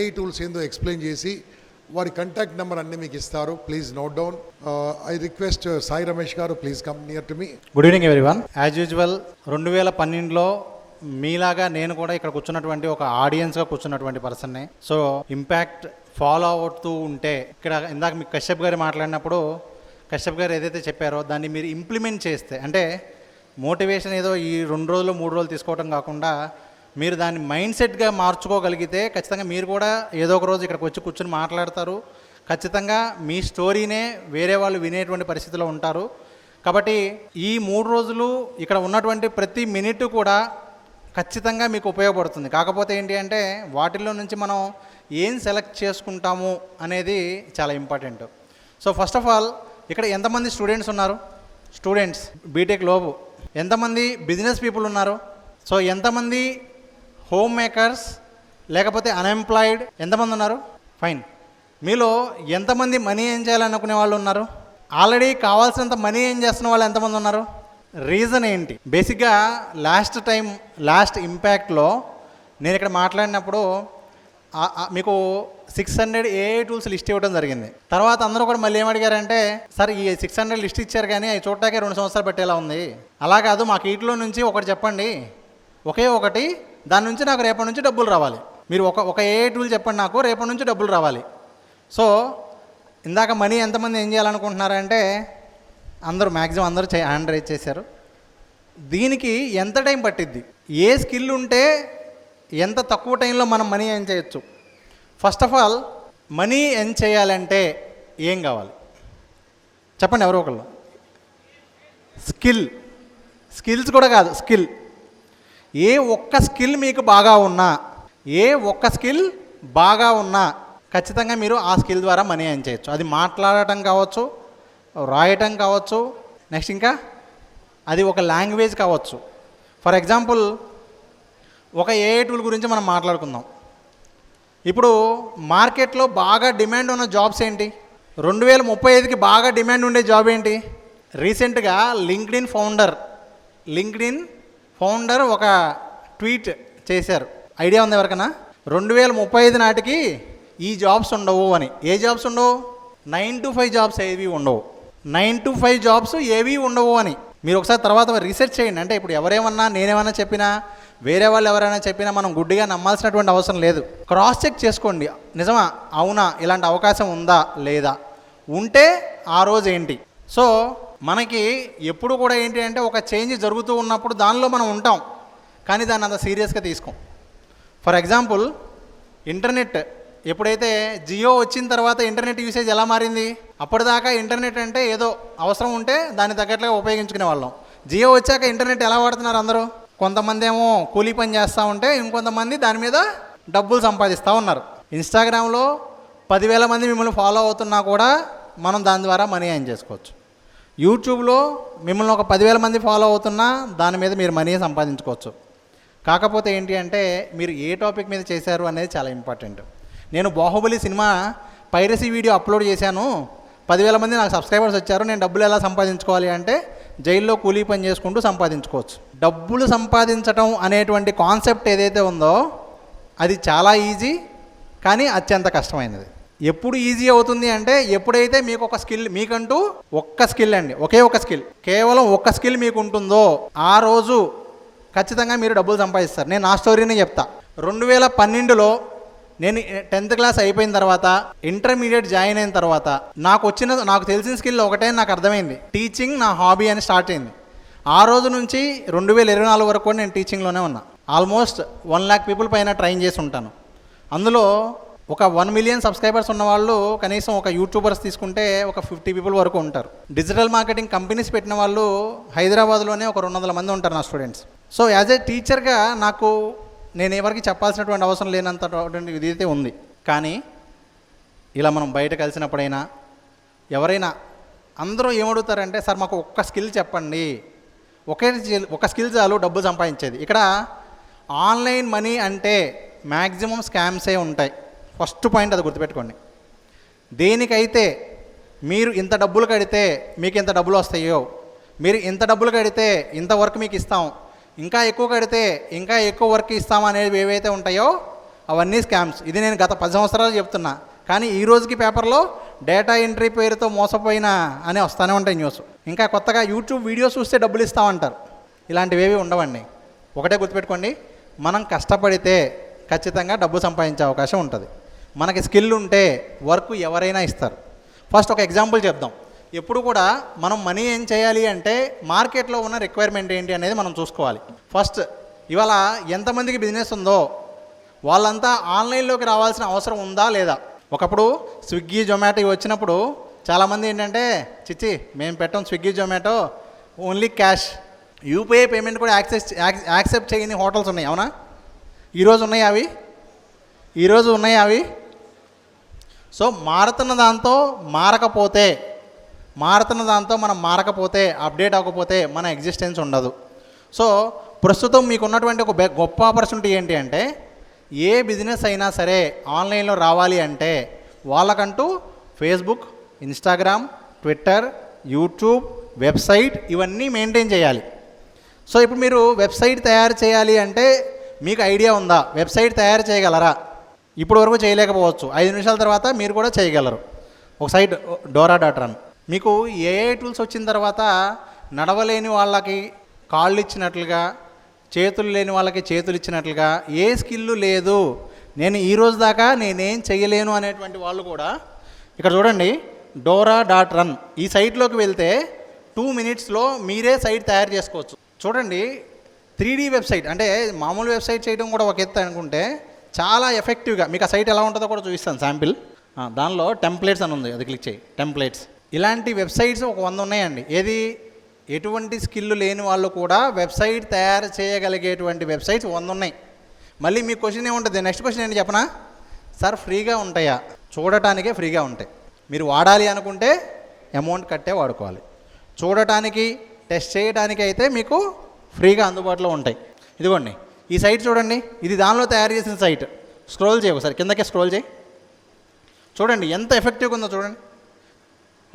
AI tools ఏందో explain చేసి వారి కాంటాక్ట్ నెంబర్ అన్ని మీకు ఇస్తారు. Please note down. I request Sai Ramesh garu, please come near to me. Good evening everyone. As usual 2012లో మీలాగా నేను కూడా ఇక్కడ కూర్చున్నటువంటి ఒక ఆడియన్స్గా కూర్చున్నటువంటి పర్సన్ని. సో ఇంపాక్ట్ ఫాలో అవుతూ ఉంటే ఇక్కడ ఇందాక మీకు కశ్యప్ గారు మాట్లాడినప్పుడు కశ్యప్ గారు ఏదైతే చెప్పారో దాన్ని మీరు ఇంప్లిమెంట్ చేస్తే, అంటే మోటివేషన్ ఏదో ఈ 2 రోజులు 3 రోజులు తీసుకోవడం కాకుండా మీరు దాన్ని మైండ్ సెట్గా మార్చుకోగలిగితే ఖచ్చితంగా మీరు కూడా ఏదో ఒక రోజు ఇక్కడికి వచ్చి కూర్చొని మాట్లాడతారు. ఖచ్చితంగా మీ స్టోరీనే వేరే వాళ్ళు వినేటువంటి పరిస్థితిలో ఉంటారు. కాబట్టి ఈ 3 రోజులు ఇక్కడ ఉన్నటువంటి ప్రతి మినిట్ కూడా ఖచ్చితంగా మీకు ఉపయోగపడుతుంది. కాకపోతే ఏంటి అంటే వాటిల్లో నుంచి మనం ఏం సెలెక్ట్ చేసుకుంటాము అనేది చాలా important. So first of all ఇక్కడ ఎంతమంది స్టూడెంట్స్ ఉన్నారు? స్టూడెంట్స్ బీటెక్ లోపు. ఎంతమంది బిజినెస్ పీపుల్ ఉన్నారు? సో ఎంతమంది హోమ్ మేకర్స్ లేకపోతే అన్ఎంప్లాయిడ్ ఎంతమంది ఉన్నారు? ఫైన్. మీలో ఎంతమంది మనీ ఏం చేయాలనుకునే వాళ్ళు ఉన్నారు? ఆల్రెడీ కావాల్సినంత మనీ ఏం చేస్తున్న వాళ్ళు ఎంతమంది ఉన్నారు? రీజన్ ఏంటి? బేసిక్గా లాస్ట్ ఇంపాక్ట్లో నేను ఇక్కడ మాట్లాడినప్పుడు మీకు 600 AI టూల్స్ లిస్ట్ ఇవ్వడం జరిగింది. తర్వాత అందరూ కూడా మళ్ళీ ఏమడిగారంటే, సార్ ఈ 600 లిస్ట్ ఇచ్చారు కానీ అవి చూడటానికి 2 సంవత్సరాలు పెట్టేలా ఉంది. అలా కాదు, మాకు వీటిలో నుంచి ఒకటి చెప్పండి, ఒకే ఒకటి, దాని నుంచి నాకు రేపటి నుంచి డబ్బులు రావాలి. మీరు ఒక AI టూల్ చెప్పండి, నాకు రేపటి నుంచి డబ్బులు రావాలి. సో ఇందాక మనీ ఎంతమంది ఏం చేయాలనుకుంటున్నారంటే మ్యాక్సిమం అందరూ హ్యాండ్ రైజ్ చేశారు. దీనికి ఎంత టైం పట్టిద్ది? ఏ స్కిల్ ఉంటే ఎంత తక్కువ టైంలో మనం మనీ ఎర్న్ చేయొచ్చు? First of all money earn చేయాలంటే ఏం కావాలి చెప్పండి ఎవరో ఒకళ్ళు. స్కిల్స్ కూడా కాదు, స్కిల్. ఏ ఒక్క స్కిల్ మీకు బాగా ఉన్నా ఖచ్చితంగా మీరు ఆ స్కిల్ ద్వారా మనీ ఎర్న్ చేయొచ్చు. అది మాట్లాడటం కావచ్చు, రాయటం కావచ్చు, నెక్స్ట్ ఇంకా అది ఒక లాంగ్వేజ్ కావచ్చు. ఫర్ ఎగ్జాంపుల్ ఒక AI టూల్ గురించి మనం మాట్లాడుకుందాం. ఇప్పుడు మార్కెట్లో బాగా డిమాండ్ ఉన్న జాబ్స్ ఏంటి? 2035కి బాగా డిమాండ్ ఉండే జాబ్ ఏంటి? రీసెంట్గా లింక్డ్ఇన్ ఫౌండర్ ఒక ట్వీట్ చేశారు. ఐడియా ఉంది ఎవరికైనా? 2035 నాటికి ఈ జాబ్స్ ఉండవు అని. ఏ జాబ్స్ ఉండవు? 9 to 5 జాబ్స్ ఏవి ఉండవు. 9 to 5 జాబ్స్ ఏవి ఉండవు అని మీరు ఒకసారి తర్వాత రీసెర్చ్ చేయండి. అంటే ఇప్పుడు ఎవరేమన్నా, నేనేమన్నా చెప్పినా, వేరే వాళ్ళు ఎవరైనా చెప్పినా మనం గుడ్డిగా నమ్మాల్సినటువంటి అవసరం లేదు. క్రాస్ చెక్ చేసుకోండి. నిజమా, అవునా, ఇలాంటి అవకాశం ఉందా లేదా? ఉంటే ఆ రోజు ఏంటి? సో మనకి ఎప్పుడు కూడా ఏంటి అంటే ఒక చేంజ్ జరుగుతూ ఉన్నప్పుడు దానిలో మనం ఉంటాం, కానీ దాన్ని అంత సీరియస్గా తీసుకోం. ఫర్ ఎగ్జాంపుల్ ఇంటర్నెట్ ఎప్పుడైతే జియో వచ్చిన తర్వాత ఇంటర్నెట్ యూసేజ్ ఎలా మారింది? అప్పటిదాకా ఇంటర్నెట్ అంటే ఏదో అవసరం ఉంటే దాన్ని తగ్గట్లుగా ఉపయోగించుకునే వాళ్ళం. జియో వచ్చాక ఇంటర్నెట్ ఎలా వాడుతున్నారు అందరూ? కొంతమంది ఏమో కూలీ పని చేస్తూ ఉంటే ఇంకొంతమంది దాని మీద డబ్బులు సంపాదిస్తూ ఉన్నారు. ఇన్స్టాగ్రామ్లో 10,000 మంది మిమ్మల్ని ఫాలో అవుతున్నా కూడా మనం దాని ద్వారా మనీ ఎర్న్ చేసుకోవచ్చు. యూట్యూబ్లో మిమ్మల్ని ఒక 10,000 మంది ఫాలో అవుతున్నా దాని మీద మీరు మనీ సంపాదించుకోవచ్చు. కాకపోతే ఏంటి అంటే మీరు ఏ టాపిక్ మీద చేశారు అనేది చాలా ఇంపార్టెంట్. నేను Baahubali cinema piracy video upload చేశాను, 10,000 మంది నాకు సబ్స్క్రైబర్స్ వచ్చారు, నేను డబ్బులు ఎలా సంపాదించుకోవాలి అంటే జైల్లో కూలీ పని చేసుకుంటూ సంపాదించుకోవచ్చు. డబ్బులు సంపాదించడం అనేటువంటి కాన్సెప్ట్ ఏదైతే ఉందో అది చాలా ఈజీ, కానీ అత్యంత కష్టమైనది. ఎప్పుడు ఈజీ అవుతుంది అంటే ఎప్పుడైతే మీకు ఒక స్కిల్, మీకంటూ ఒక్క స్కిల్ అండి, ఒకే ఒక స్కిల్, కేవలం ఒక్క స్కిల్ మీకు ఉంటుందో ఆ రోజు ఖచ్చితంగా మీరు డబ్బులు సంపాదిస్తారు. నేను నా స్టోరీని చెప్తా. 2012లో నేను 10th క్లాస్ అయిపోయిన తర్వాత ఇంటర్మీడియట్ జాయిన్ అయిన తర్వాత నాకు తెలిసిన స్కిల్ ఒకటే నాకు అర్థమైంది. టీచింగ్ నా హాబీ అని స్టార్ట్ అయింది. ఆ రోజు నుంచి 2024 వరకు కూడా నేను టీచింగ్లోనే ఉన్నా. ఆల్మోస్ట్ 1 lakh పీపుల్ పైన ట్రైన్ చేసి ఉంటాను. అందులో ఒక 1 million సబ్స్క్రైబర్స్ ఉన్న వాళ్ళు కనీసం ఒక యూట్యూబర్స్ తీసుకుంటే ఒక 50 పీపుల్ వరకు ఉంటారు. డిజిటల్ మార్కెటింగ్ కంపెనీస్ పెట్టిన వాళ్ళు హైదరాబాద్లోనే ఒక 200 మంది ఉంటారు నా స్టూడెంట్స్. సో యాజ్ ఏ టీచర్గా నేను ఎవరికి చెప్పాల్సినటువంటి అవసరం లేనంతటువంటి ఇది అయితే ఉంది. కానీ ఇలా మనం బయట కలిసినప్పుడైనా ఎవరైనా అందరూ ఏమడుగుతారంటే, సార్ మాకు ఒక్క స్కిల్ చెప్పండి, ఒక స్కిల్ చాలు డబ్బు సంపాదించేది. ఇక్కడ ఆన్లైన్ మనీ అంటే మ్యాక్సిమం స్కామ్సే ఉంటాయి. ఫస్ట్ పాయింట్ అది గుర్తుపెట్టుకోండి. దేనికైతే మీరు ఇంత డబ్బులు కడితే మీకు ఇంత డబ్బులు వస్తాయో, మీరు ఇంత డబ్బులు కడితే ఇంత వర్క్ మీకు ఇస్తాం, ఇంకా ఎక్కువ కడితే ఇంకా ఎక్కువ వర్క్ ఇస్తామనేవి ఏవైతే ఉంటాయో అవన్నీ స్కామ్స్. ఇది నేను గత 10 సంవత్సరాలు చెప్తున్నా, కానీ ఈ రోజుకి పేపర్లో డేటా ఎంట్రీ పేరుతో మోసపోయిన అని వస్తూనే ఉంటాయి న్యూస్. ఇంకా కొత్తగా యూట్యూబ్ వీడియోస్ చూస్తే డబ్బులు ఇస్తామంటారు. ఇలాంటివేవి ఉండవండి. ఒకటే గుర్తుపెట్టుకోండి, మనం కష్టపడితే ఖచ్చితంగా డబ్బు సంపాదించే అవకాశం ఉంటుంది. మనకి స్కిల్ ఉంటే వర్క్ ఎవరైనా ఇస్తారు. ఫస్ట్ ఒక ఎగ్జాంపుల్ చెప్దాం. ఎప్పుడు కూడా మనం మనీ ఏం చేయాలి అంటే మార్కెట్లో ఉన్న రిక్వైర్మెంట్ ఏంటి అనేది మనం చూసుకోవాలి. ఫస్ట్ ఇవాళ ఎంతమందికి బిజినెస్ ఉందో వాళ్ళంతా ఆన్లైన్లోకి రావాల్సిన అవసరం ఉందా లేదా. ఒకప్పుడు స్విగ్గీ జొమాటో ఇవి వచ్చినప్పుడు చాలామంది ఏంటంటే చిచ్చి మేము పెట్టాం Swiggy Zomato, only cash, UPI payment కూడా యాక్సెప్ట్ చేయని హోటల్స్ ఉన్నాయి. అవునా? ఈరోజు ఉన్నాయి అవి? ఈరోజు ఉన్నాయి అవి? సో మారుతున్న దాంతో మనం మారకపోతే అప్డేట్ అవ్వకపోతే మన ఎగ్జిస్టెన్స్ ఉండదు. సో ప్రస్తుతం మీకు ఉన్నటువంటి ఒక గొప్ప ఆపర్చునిటీ ఏంటి అంటే ఏ బిజినెస్ అయినా సరే ఆన్లైన్లో రావాలి అంటే వాళ్ళకంటూ Facebook, Instagram, Twitter, YouTube, website ఇవన్నీ మెయింటైన్ చేయాలి. సో ఇప్పుడు మీరు వెబ్సైట్ తయారు చేయాలి అంటే మీకు ఐడియా ఉందా? వెబ్సైట్ తయారు చేయగలరా? ఇప్పుడు వరకు చేయలేకపోవచ్చు, 5 నిమిషాల తర్వాత మీరు కూడా చేయగలరు. ఒక సైట్ డోరా.run. మీకు ఏఐ టూల్స్ వచ్చిన తర్వాత నడవలేని వాళ్ళకి కాళ్ళు ఇచ్చినట్లుగా, చేతులు లేని వాళ్ళకి చేతులు ఇచ్చినట్లుగా, ఏ స్కిల్ లేదు నేను ఈ రోజు దాకా నేనేం చేయలేను అనేటువంటి వాళ్ళు కూడా ఇక్కడ చూడండి డోరా.run ఈ సైట్లోకి వెళ్తే 2 మినిట్స్లో మీరే సైట్ తయారు చేసుకోవచ్చు. చూడండి 3D వెబ్సైట్ అంటే మామూలు వెబ్సైట్ చేయడం కూడా ఒక ఎత్తు అనుకుంటే చాలా ఎఫెక్టివ్గా మీకు ఆ సైట్ ఎలా ఉంటుందో కూడా చూపిస్తాను శాంపిల్. దానిలో టెంప్లెట్స్ అని ఉంది, అది క్లిక్ చేయి. టెంప్లెట్స్ ఇలాంటి వెబ్సైట్స్ ఒక 100 ఉన్నాయండి. ఏది ఎటువంటి స్కిల్ లేని వాళ్ళు కూడా వెబ్సైట్ తయారు చేయగలిగేటువంటి వెబ్సైట్స్ 100 ఉన్నాయి. మళ్ళీ మీ క్వశ్చన్ ఏముంటుంది? నెక్స్ట్ క్వశ్చన్ ఏంటి చెప్పనా? సార్ ఫ్రీగా ఉంటాయా? చూడటానికే ఫ్రీగా ఉంటాయి. మీరు వాడాలి అనుకుంటే అమౌంట్ కట్టే వాడుకోవాలి. చూడటానికి టెస్ట్ చేయడానికి అయితే మీకు ఫ్రీగా అందుబాటులో ఉంటాయి. ఇదిగోండి ఈ సైట్ చూడండి, ఇది దానిలో తయారు చేసిన సైట్. స్క్రోల్ చేయి ఒకసారి, కిందకే స్క్రోల్ చేయి. చూడండి ఎంత ఎఫెక్టివ్గా ఉందో చూడండి.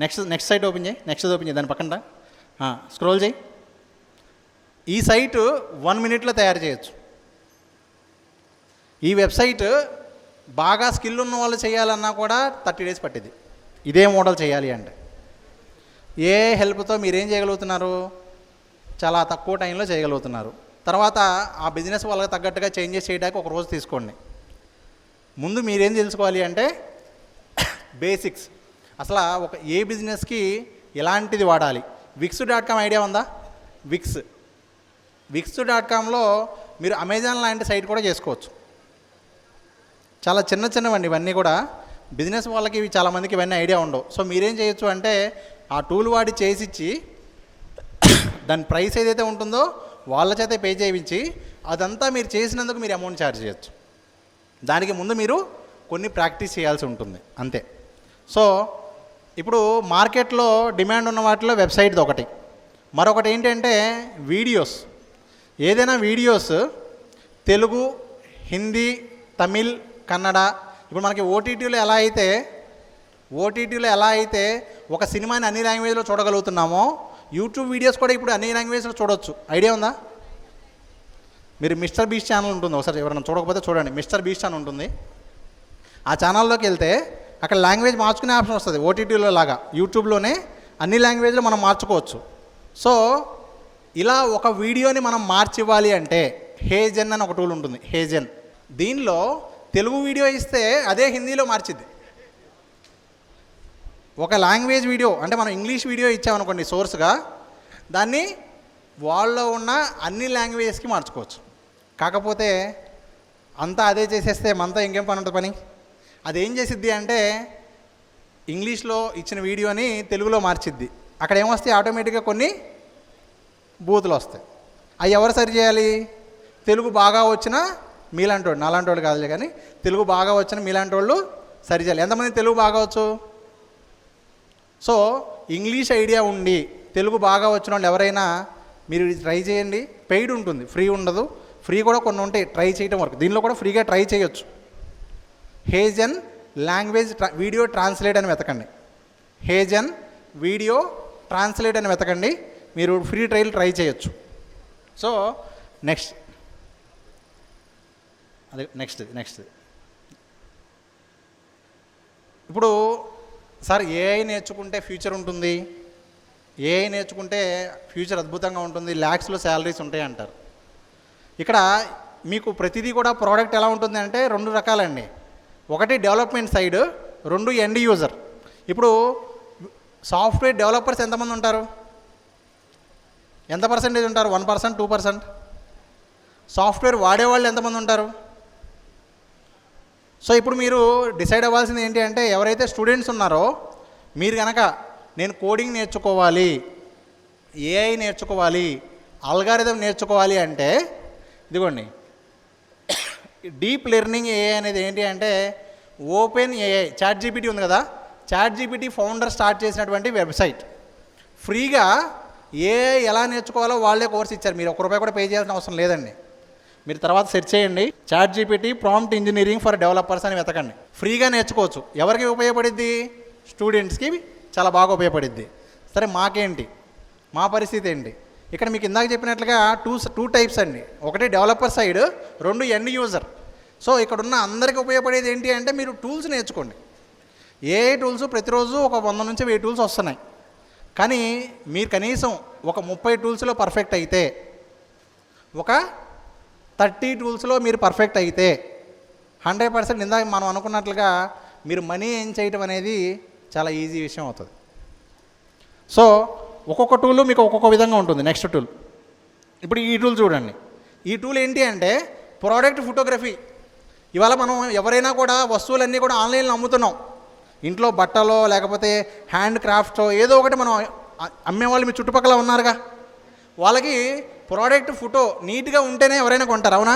నెక్స్ట్ సైట్ ఓపెన్ చేయి. నెక్స్ట్ ఓపెన్ చేయి, దాని పక్కన స్క్రోల్ చేయి. ఈ సైట్ 1 మినిట్లో తయారు చేయొచ్చు. ఈ వెబ్సైట్ బాగా స్కిల్ ఉన్న వాళ్ళు చేయాలన్నా కూడా 30 డేస్ పట్టింది ఇదే మోడల్ చేయాలి అంటే. ఏ హెల్ప్తో మీరేం చేయగలుగుతున్నారు? చాలా తక్కువ టైంలో చేయగలుగుతున్నారు. తర్వాత ఆ బిజినెస్ వాళ్ళకి తగ్గట్టుగా చేంజెస్ చేయడానికి ఒక రోజు తీసుకోండి. ముందు మీరేం తెలుసుకోవాలి అంటే బేసిక్స్. అసలు ఒక ఏ బిజినెస్కి ఎలాంటిది వాడాలి. విక్స్.com ఐడియా ఉందా? విక్స్.comలో మీరు అమెజాన్ లాంటి సైట్ కూడా చేసుకోవచ్చు. చాలా చిన్నవండి ఇవన్నీ కూడా. బిజినెస్ వాళ్ళకి ఇవి చాలామందికి ఇవన్నీ ఐడియా ఉండవు. సో మీరేం చేయొచ్చు అంటే ఆ టూల్ వాడి చేసిచ్చి దాని ప్రైస్ ఏదైతే ఉంటుందో వాళ్ళ చేత పే చేయించి అదంతా మీరు చేసినందుకు మీరు అమౌంట్ ఛార్జ్ చేయొచ్చు. దానికి ముందు మీరు కొన్ని ప్రాక్టీస్ చేయాల్సి ఉంటుంది అంతే. సో ఇప్పుడు మార్కెట్లో డిమాండ్ ఉన్న వాటిలో వెబ్సైట్ది ఒకటి. మరొకటి ఏంటంటే వీడియోస్. ఏదైనా వీడియోస్ తెలుగు, హిందీ, తమిళ్, కన్నడ. ఇప్పుడు మనకి ఓటీటీలో ఎలా అయితే ఒక సినిమాని అన్ని లాంగ్వేజ్లో చూడగలుగుతున్నామో యూట్యూబ్ వీడియోస్ కూడా ఇప్పుడు అన్ని లాంగ్వేజ్లో చూడవచ్చు. ఐడియా ఉందా? మీరు మిస్టర్ బీస్ట్ ఛానల్ ఉంటుంది, ఒకసారి ఎవరైనా చూడకపోతే చూడండి. మిస్టర్ బీస్ట్ అని ఉంటుంది. ఆ ఛానల్లోకి వెళ్తే అక్కడ లాంగ్వేజ్ మార్చుకునే ఆప్షన్ వస్తుంది. ఓటీటీలో లాగా యూట్యూబ్లోనే అన్ని లాంగ్వేజ్లో మనం మార్చుకోవచ్చు. సో ఇలా ఒక వీడియోని మనం మార్చివ్వాలి అంటే హేజన్ అని ఒక టూల్ ఉంటుంది. హేజన్ దీనిలో తెలుగు వీడియో ఇస్తే అదే హిందీలో మార్చిద్ది. ఒక లాంగ్వేజ్ వీడియో అంటే మనం ఇంగ్లీష్ వీడియో ఇచ్చామనుకోండి సోర్స్గా, దాన్ని వాళ్ళలో ఉన్న అన్ని లాంగ్వేజెస్కి మార్చుకోవచ్చు. కాకపోతే అంతా అదే చేసేస్తే మనతో ఇంకేం పని ఉంటుంది? పని అదేం చేసిద్ది అంటే ఇంగ్లీష్లో ఇచ్చిన వీడియోని తెలుగులో మార్చిద్ది. అక్కడ ఏమొస్తాయి? ఆటోమేటిక్గా కొన్ని బూతులు వస్తాయి. అవి ఎవరు సరి చేయాలి? తెలుగు బాగా వచ్చిన మీలాంటి వాడు, నాలాంటి వాడు కాదులే కానీ తెలుగు బాగా వచ్చిన మీలాంటి వాళ్ళు సరి చేయాలి. ఎంతమంది తెలుగు బాగా వచ్చు? సో ఇంగ్లీష్ ఐడియా ఉండి తెలుగు బాగా వచ్చిన వాళ్ళు ఎవరైనా మీరు ట్రై చేయండి. పెయిడ్ ఉంటుంది, ఫ్రీ ఉండదు. ఫ్రీ కూడా కొన్ని ఉంటాయి ట్రై చేయడం వరకు. దీనిలో కూడా ఫ్రీగా ట్రై చేయొచ్చు. హేజన్ లాంగ్వేజ్ వీడియో ట్రాన్స్లేట్ అని వెతకండి. హేజన్ వీడియో ట్రాన్స్లేట్ అని వెతకండి. మీరు ఫ్రీ ట్రయల్ ట్రై చేయొచ్చు. సో నెక్స్ట్ ఇప్పుడు సార్ ఏఐ నేర్చుకుంటే ఫ్యూచర్ ఉంటుంది, ఏఐ నేర్చుకుంటే ఫ్యూచర్ అద్భుతంగా ఉంటుంది, ల్యాక్స్లో శాలరీస్ ఉంటాయి అంటారు. ఇక్కడ మీకు ప్రతిదీ కూడా ప్రోడక్ట్ ఎలా ఉంటుంది అంటే 2 రకాలండి. ఒకటి డెవలప్మెంట్ సైడ్, 2 ఎండ్ యూజర్. ఇప్పుడు సాఫ్ట్వేర్ డెవలపర్స్ ఎంతమంది ఉంటారు? ఎంత పర్సెంటేజ్ ఉంటారు? 1%, 2%. సాఫ్ట్వేర్ వాడేవాళ్ళు ఎంతమంది ఉంటారు? సో ఇప్పుడు మీరు డిసైడ్ అవ్వాల్సింది ఏంటి అంటే, ఎవరైతే స్టూడెంట్స్ ఉన్నారో మీరు కనుక నేను కోడింగ్ నేర్చుకోవాలి, ఏఐ నేర్చుకోవాలి, అల్గారిథం నేర్చుకోవాలి అంటే ఇదిగోండి, డీప్ లెర్నింగ్ ఏఐ అనేది ఏంటి అంటే ఓపెన్ ఏఐ, చాట్ జీపీటీ ఉంది కదా, చాట్ జీపీటీ ఫౌండర్ స్టార్ట్ చేసినటువంటి వెబ్సైట్. ఫ్రీగా ఏఐ ఎలా నేర్చుకోవాలో వాళ్ళే కోర్స్ ఇచ్చారు. మీరు ₹1 కూడా పే చేయాల్సిన అవసరం లేదండి. మీరు తర్వాత సెర్చ్ చేయండి, ChatGPT prompt engineering for developers అని వెతకండి. ఫ్రీగా నేర్చుకోవచ్చు. ఎవరికి ఉపయోగపడిద్ది? స్టూడెంట్స్కి చాలా బాగా ఉపయోగపడిద్ది. సరే, మాకేంటి, మా పరిస్థితి ఏంటి? ఇక్కడ మీకు ఇందాక చెప్పినట్లుగా టూ టైప్స్ అండి. ఒకటి developer side, 2 end user. So ఇక్కడున్న అందరికీ ఉపయోగపడేది ఏంటి అంటే మీరు టూల్స్ నేర్చుకోండి. ఏఐ టూల్స్ ప్రతిరోజు ఒక 100 నుంచి 1000 టూల్స్ వస్తున్నాయి. కానీ మీరు కనీసం ఒక 30 టూల్స్లో పర్ఫెక్ట్ అయితే, ఒక 30 టూల్స్లో మీరు పర్ఫెక్ట్ అయితే 100% ఇందాక మనం అనుకున్నట్లుగా మీరు మనీ ఏం చేయటం అనేది చాలా ఈజీ విషయం అవుతుంది. సో ఒక్కొక్క టూల్ మీకు ఒక్కొక్క విధంగా ఉంటుంది. నెక్స్ట్ టూల్, ఇప్పుడు ఈ టూల్ చూడండి. ఈ టూల్ ఏంటి అంటే ప్రోడక్ట్ ఫోటోగ్రఫీ. ఇవాళ మనం ఎవరైనా కూడా వస్తువులన్నీ కూడా ఆన్లైన్లో అమ్ముతున్నాం. ఇంట్లో బట్టలో లేకపోతే హ్యాండ్ క్రాఫ్ట్తో ఏదో ఒకటి మనం అమ్మేవాళ్ళు మీ చుట్టుపక్కల ఉన్నారుగా, వాళ్ళకి ప్రోడక్ట్ ఫోటో నీట్గా ఉంటేనే ఎవరైనా కొంటారు, అవునా?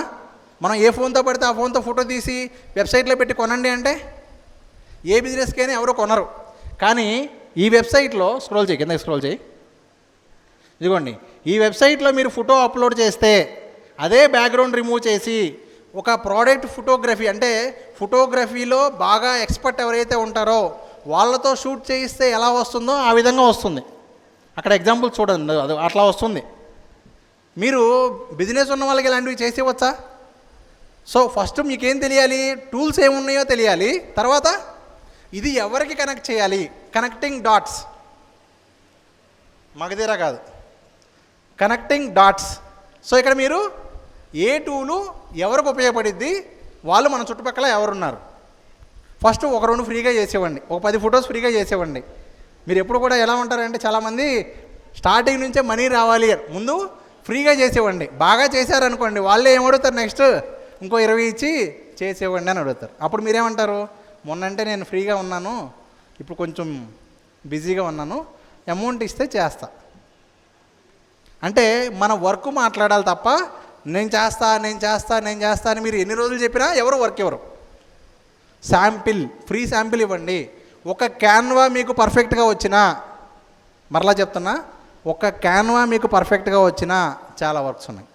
మనం ఏ ఫోన్తో పడితే ఆ ఫోన్తో ఫోటో తీసి వెబ్సైట్లో పెట్టి కొనండి అంటే ఏ బిజినెస్కైనా ఎవరో కొనరు. కానీ ఈ వెబ్సైట్లో స్క్రోల్ చేయి, కిందకి స్క్రోల్ చేయి, ఇదిగోండి, ఈ వెబ్సైట్లో మీరు ఫోటో అప్లోడ్ చేస్తే అదే బ్యాక్గ్రౌండ్ రిమూవ్ చేసి ఒక ప్రోడక్ట్ ఫోటోగ్రఫీ, అంటే ఫోటోగ్రఫీలో బాగా ఎక్స్పర్ట్ ఎవరైతే ఉంటారో వాళ్ళతో షూట్ చేయిస్తే ఎలా వస్తుందో ఆ విధంగా వస్తుంది. అక్కడ ఎగ్జాంపుల్ చూడండి, అది అట్లా వస్తుంది. మీరు బిజినెస్ ఉన్న వాళ్ళకి ఇలాంటివి చేసేవచ్చా? సో ఫస్ట్ మీకేం తెలియాలి? టూల్స్ ఏమున్నాయో తెలియాలి. తర్వాత ఇది ఎవరికి కనెక్ట్ చేయాలి, కనెక్టింగ్ డాట్స్. మగధీర కాదు, కనెక్టింగ్ డాట్స్. సో ఇక్కడ మీరు ఏ టూలు ఎవరికి ఉపయోగపడిద్ది, వాళ్ళు మన చుట్టుపక్కల ఎవరున్నారు. ఫస్ట్ ఒక 2 ఫ్రీగా చేసేవ్వండి, ఒక 10 ఫొటోస్ ఫ్రీగా చేసేవ్వండి. మీరు ఎప్పుడు కూడా ఎలా ఉంటారంటే, చాలామంది స్టార్టింగ్ నుంచే మనీ రావాలి, ముందు ఫ్రీగా చేసేవ్వండి. బాగా చేశారనుకోండి, వాళ్ళే ఏమడుగుతారు, నెక్స్ట్ ఇంకో 20 ఇచ్చి చేసేవ్వండి అని అడుగుతారు. అప్పుడు మీరేమంటారు? మొన్నంటే నేను ఫ్రీగా ఉన్నాను, ఇప్పుడు కొంచెం బిజీగా ఉన్నాను, అమౌంట్ ఇస్తే చేస్తా. అంటే మన వర్క్ మాట్లాడాలి తప్ప నేను చేస్తా అని మీరు ఎన్ని రోజులు చెప్పినా ఎవరు వర్క్ ఇవ్వరు. శాంపిల్, ఫ్రీ శాంపిల్ ఇవ్వండి. ఒక క్యాన్వా మీకు పర్ఫెక్ట్గా వచ్చినా, మరలా చెప్తున్నా, ఒక క్యాన్వా మీకు పర్ఫెక్ట్గా వచ్చినా చాలా వర్క్స్ ఉన్నాయి.